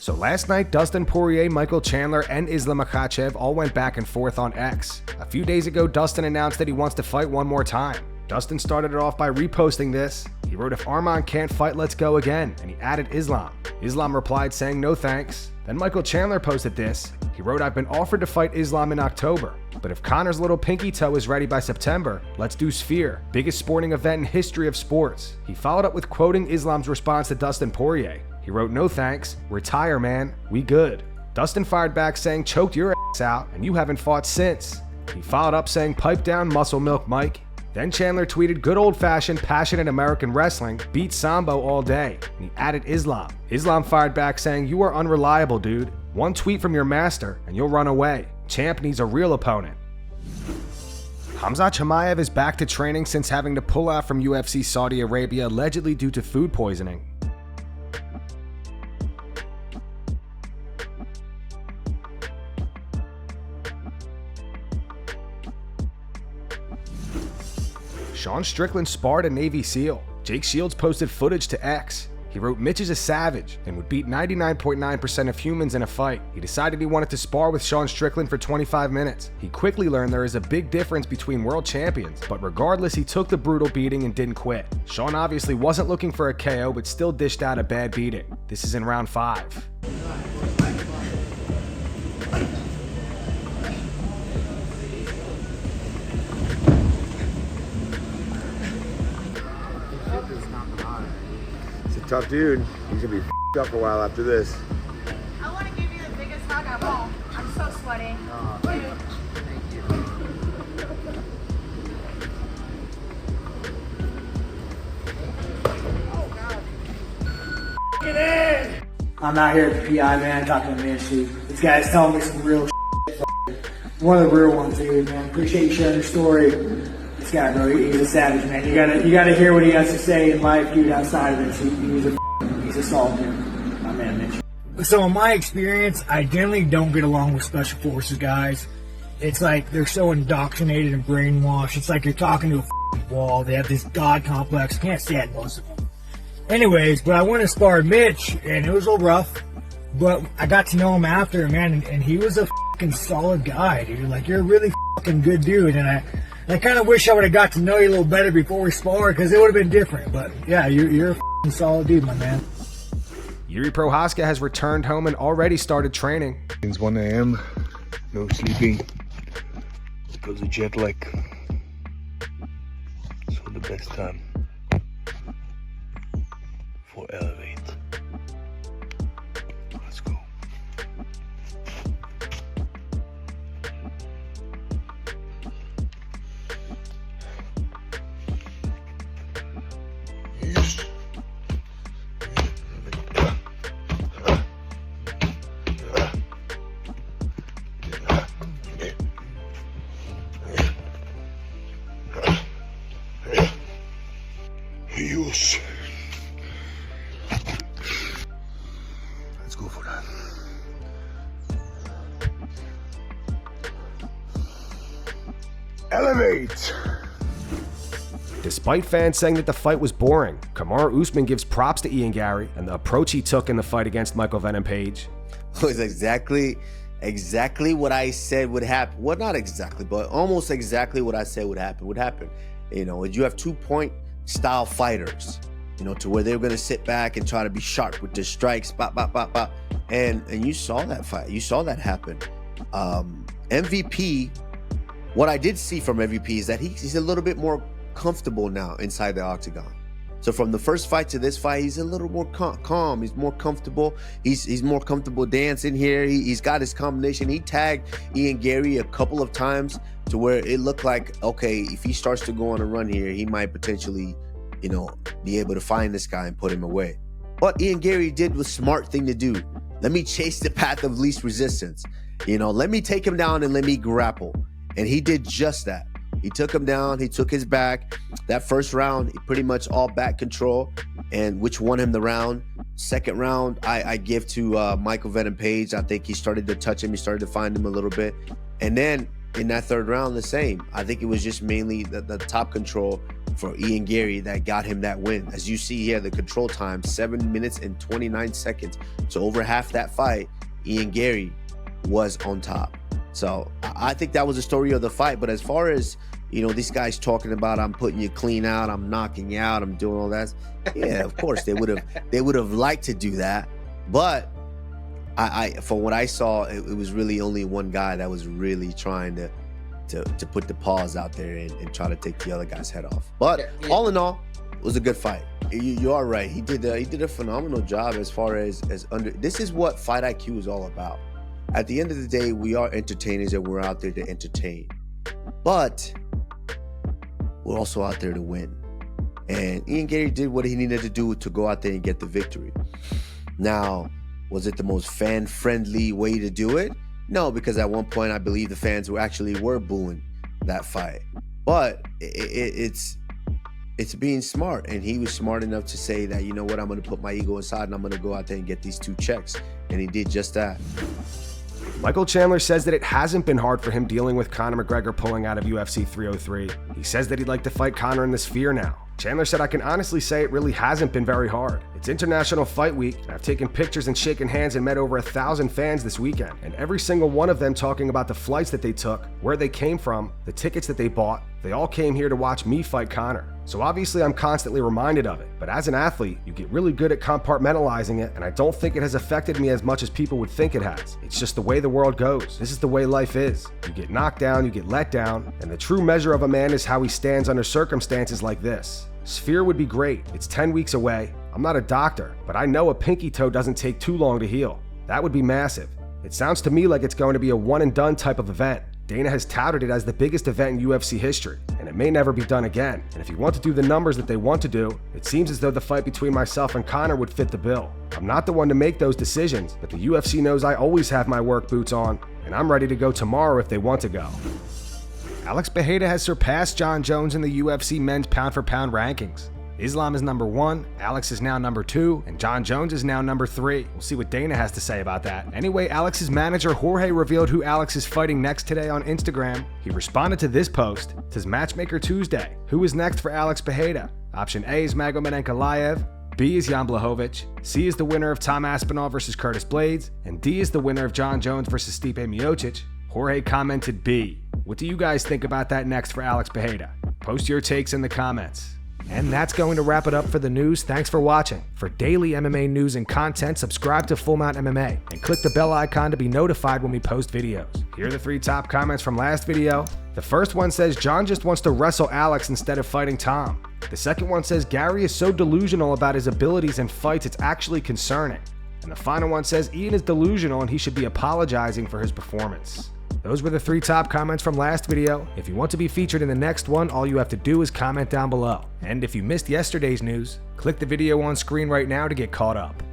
So last night, Dustin Poirier, Michael Chandler, and Islam Makhachev all went back and forth on X. A few days ago, Dustin announced that he wants to fight one more time. Dustin started it off by reposting this. He wrote, "If Arman can't fight, let's go again," and he added Islam. Islam replied saying no thanks. Then Michael Chandler posted this. He wrote, "I've been offered to fight Islam in October, but if Conor's little pinky toe is ready by September, let's do Sphere, biggest sporting event in history of sports." He followed up with quoting Islam's response to Dustin Poirier. He wrote, "No thanks, retire man, we good." Dustin fired back saying, "Choked your ass out and you haven't fought since." He followed up saying, "Pipe down, muscle milk Mike." Then Chandler tweeted, "Good old-fashioned, passionate American wrestling, beat Sambo all day," and he added Islam. Islam fired back saying, "You are unreliable, dude. One tweet from your master and you'll run away. Champ needs a real opponent." Khamzat Chimaev is back to training since having to pull out from UFC Saudi Arabia allegedly due to food poisoning. Sean Strickland sparred a Navy SEAL. Jake Shields posted footage to X. He wrote, "Mitch is a savage and would beat 99.9% of humans in a fight. He decided he wanted to spar with Sean Strickland for 25 minutes. He quickly learned there is a big difference between world champions, but regardless, he took the brutal beating and didn't quit." Sean obviously wasn't looking for a KO, but still dished out a bad beating. This is in round 5. Tough dude. He's gonna be f***ed up for a while after this. I want to give you the biggest hug of all. I'm so sweaty. Thank you. I'm out here at the PI, man, talking to Nancy. This guy's telling me some real shit. One of the real ones, dude, man. Appreciate you sharing your story. This guy, bro, he's a savage, man. You gotta hear what he has to say in life, dude, outside of this. He's a solid dude. My man, Mitch. So in my experience, I generally don't get along with special forces guys. It's like they're so indoctrinated and brainwashed. It's like you're talking to a wall. They have this god complex. Can't stand most of them. Anyways, but I went and sparred Mitch, and it was a little rough. But I got to know him after, man, and he was a fucking solid guy, dude. Like, you're a really fucking good dude, and I kind of wish I would have got to know you a little better before we sparred, because it would have been different. But yeah, you're a f***ing solid dude, my man. Jiri Prochazka has returned home and already started training. It's 1 a.m. No sleeping because of jet lag. So the best time for elevate. Let's go. Use. Let's go for that. Elevate. Despite fans saying that the fight was boring, Kamaru Usman gives props to Ian Garry and the approach he took in the fight against Michael Venom Page. It was exactly what I said would happen. Well, not exactly, but almost exactly what I said would happen. You know, you have 2-point style fighters, you know, to where they're going to sit back and try to be sharp with their strikes, bop, bop, bop, bop. And you saw that fight. You saw that happen. MVP, what I did see from MVP is that he's a little bit more comfortable now inside the octagon. So from the first fight to this fight, he's a little more calm. He's more comfortable. He's more comfortable dancing here. He's got his combination. He tagged Ian Garry a couple of times to where it looked like, okay, if he starts to go on a run here, he might potentially, you know, be able to find this guy and put him away. What Ian Garry did was a smart thing to do. Let me chase the path of least resistance. You know, let me take him down and let me grapple. And he did just that. He took him down. He took his back. That first round, he pretty much all back control, and which won him the round. Second round, I give to Michael Venom Page. I think he started to touch him. He started to find him a little bit. And then in that third round, the same. I think it was just mainly the top control for Ian Garry that got him that win. As you see here, the control time, 7 minutes and 29 seconds. So over half that fight, Ian Garry was on top. So I think that was the story of the fight. But as far as, you know, these guys talking about, I'm putting you clean out, I'm knocking you out, I'm doing all that. Yeah, of course they would have liked to do that. But I from what I saw, it was really only one guy that was really trying to put the paws out there and try to take the other guy's head off. But all in all, it was a good fight. You are right. He did a phenomenal job as far as this is what Fight IQ is all about. At the end of the day, we are entertainers and we're out there to entertain. But we're also out there to win. And Ian Garry did what he needed to do to go out there and get the victory. Now, was it the most fan-friendly way to do it? No, because at one point I believe the fans were booing that fight. But it's being smart, and he was smart enough to say that, you know what, I'm going to put my ego aside and I'm going to go out there and get these 2 checks. And he did just that. Michael Chandler says that it hasn't been hard for him dealing with Conor McGregor pulling out of UFC 303. He says that he'd like to fight Conor in the Sphere now. Chandler said, I can honestly say it really hasn't been very hard. It's International Fight Week, and I've taken pictures and shaken hands and met over 1,000 fans this weekend, and every single one of them talking about the flights that they took, where they came from, the tickets that they bought. They all came here to watch me fight Conor. So obviously I'm constantly reminded of it, but as an athlete, you get really good at compartmentalizing it, and I don't think it has affected me as much as people would think it has. It's just the way the world goes. This is the way life is. You get knocked down, you get let down, and the true measure of a man is how he stands under circumstances like this. Sphere would be great. It's 10 weeks away. I'm not a doctor, but I know a pinky toe doesn't take too long to heal. That would be massive. It sounds to me like it's going to be a one and done type of event. Dana has touted it as the biggest event in UFC history, and it may never be done again. And if you want to do the numbers that they want to do, it seems as though the fight between myself and Conor would fit the bill. I'm not the one to make those decisions, but the UFC knows I always have my work boots on, and I'm ready to go tomorrow if they want to go. Alex Pereira has surpassed Jon Jones in the UFC men's pound-for-pound rankings. Islam is number 1, Alex is now number 2, and Jon Jones is now number 3. We'll see what Dana has to say about that. Anyway, Alex's manager Jorge revealed who Alex is fighting next today on Instagram. He responded to this post. It says, Matchmaker Tuesday. Who is next for Alex Pereira? Option A is Magomed Ankalaev, B is Jan Blachowicz, C is the winner of Tom Aspinall versus Curtis Blades, and D is the winner of Jon Jones versus Stipe Miocic. Jorge commented B. What do you guys think about that next for Alex Pereira? Post your takes in the comments. And that's going to wrap it up for the news. Thanks for watching. For daily MMA news and content, subscribe to Full Mount MMA and click the bell icon to be notified when we post videos. Here are the 3 top comments from last video. The first one says, Jon just wants to wrestle Alex instead of fighting Tom. The second one says, Garry is so delusional about his abilities in fights, it's actually concerning. And the final one says, Ian is delusional and he should be apologizing for his performance. Those were the 3 top comments from last video. If you want to be featured in the next one, all you have to do is comment down below. And if you missed yesterday's news, click the video on screen right now to get caught up.